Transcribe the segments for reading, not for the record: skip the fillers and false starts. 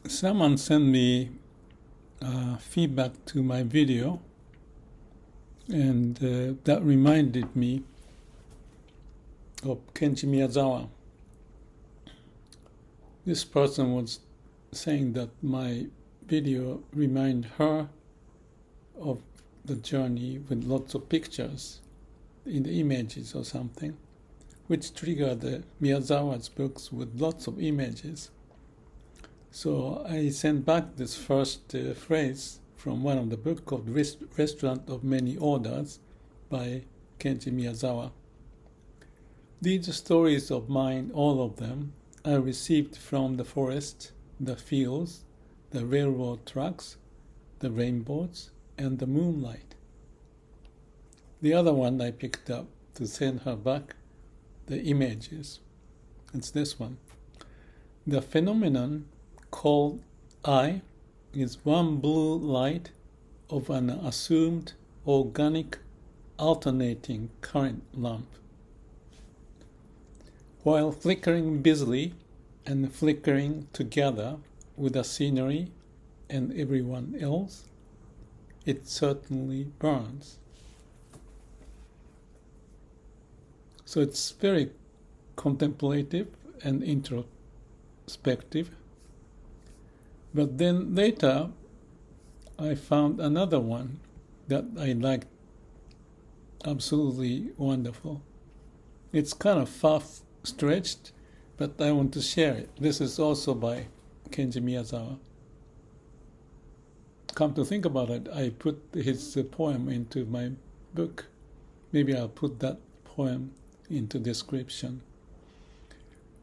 Someone sent me feedback to my video, and that reminded me of Kenji Miyazawa. This person was saying that my video reminded her of the journey with lots of pictures in the images or something, which triggered the Miyazawa's books with lots of images. So I sent back this first phrase from one of the books called Restaurant of Many Orders by Kenji Miyazawa. These stories of mine, all of them, I received from the forest, the fields, the railroad tracks, the rainbows, and the moonlight. The other one I picked up to send her back the images. It's this one. The phenomenon called I is one blue light of an assumed organic alternating current lamp. While flickering busily and flickering together with the scenery and everyone else, it certainly burns. So it's very contemplative and introspective. But then later, I found another one that I liked, absolutely wonderful. It's kind of far-stretched, but I want to share it. This is also by Kenji Miyazawa. Come to think about it, I put his poem into my book. Maybe I'll put that poem into description.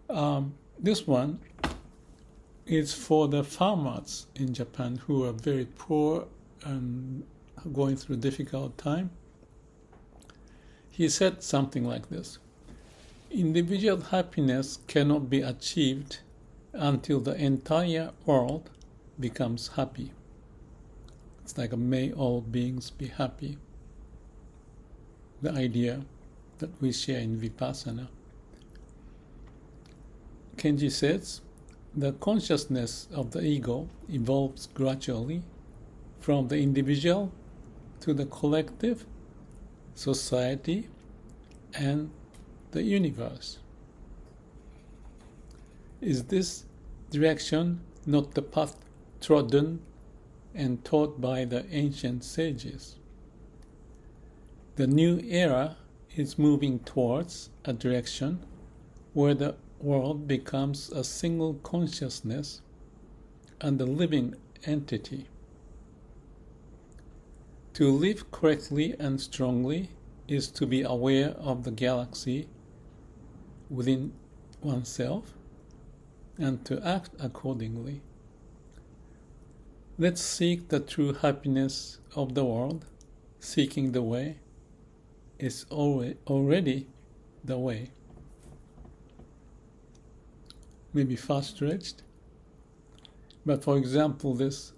This one is for the farmers in Japan who are very poor and going through a difficult time. He said something like this: individual happiness cannot be achieved until the entire world becomes happy. It's like may all beings be happy. The idea that we share in Vipassana. Kenji says, the consciousness of the ego evolves gradually from the individual to the collective, society, and the universe. Is this direction not the path trodden and taught by the ancient sages? The new era is moving towards a direction where the world becomes a single consciousness and a living entity. To live correctly and strongly is to be aware of the galaxy within oneself and to act accordingly. Let's seek the true happiness of the world. Seeking the way is already the way. Maybe far-stretched, but for example, this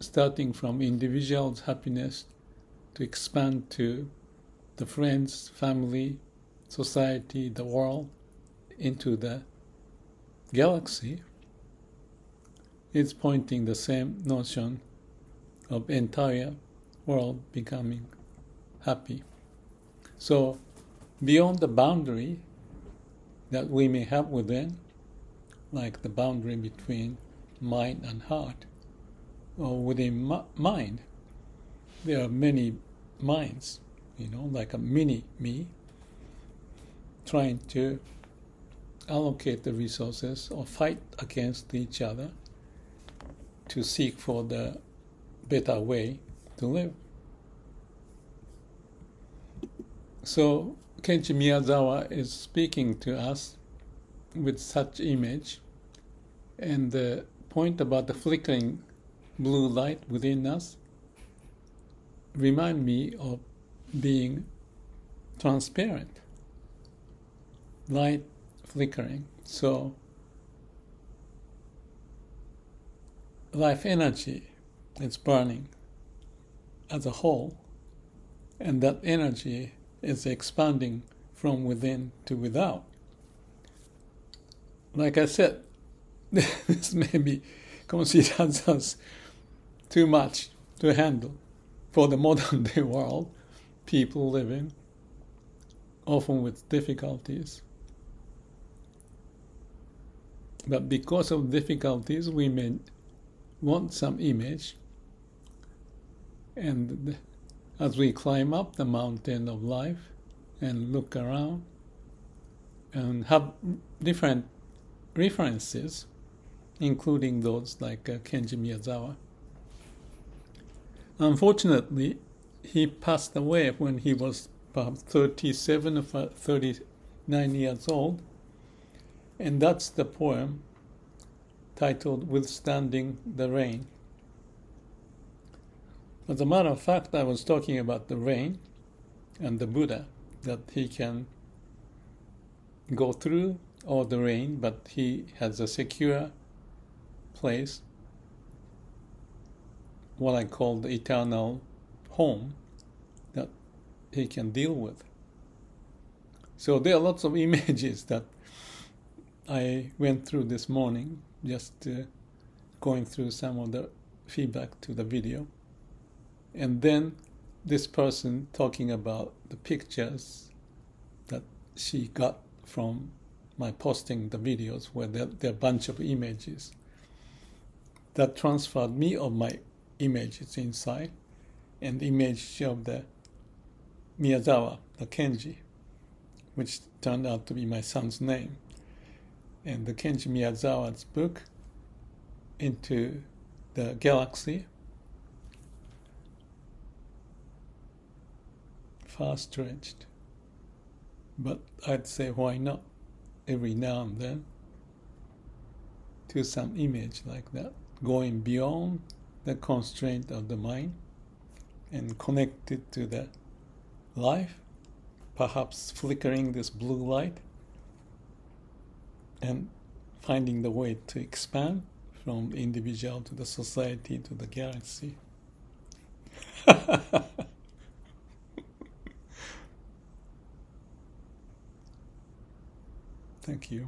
starting from individual's happiness to expand to the friends, family, society, the world, into the galaxy, is pointing the same notion of entire world becoming happy. So beyond the boundary that we may have within, like the boundary between mind and heart, or within mind, there are many minds, like a mini me, trying to allocate the resources or fight against each other to seek for the better way to live. So Kenji Miyazawa is speaking to us with such image, and the point about the flickering blue light within us remind me of being transparent, light flickering. So life energy is burning as a whole, and that energy is expanding from within to without. Like I said, this may be considers us too much to handle for the modern day world, people living often with difficulties. But because of difficulties, we may want some image, and as we climb up the mountain of life and look around and have different references, including those like Kenji Miyazawa. Unfortunately, he passed away when he was perhaps 37 or 39 years old, and that's the poem titled Withstanding the Rain. As a matter of fact, I was talking about the rain and the Buddha, that he can go through all the rain, but he has a secure place, what I call the eternal home, that he can deal with. So there are lots of images that I went through this morning, just going through some of the feedback to the video. And then this person talking about the pictures that she got from my posting the videos, where there are a bunch of images that transferred me of my images inside, and the image of the Miyazawa, the Kenji, which turned out to be my son's name. And the Kenji Miyazawa's book, Into the Galaxy, far-stretched. But I'd say, why not, every now and then, to some image like that, going beyond the constraint of the mind and connected to the life, perhaps flickering this blue light and finding the way to expand from the individual to the society to the galaxy. Thank you.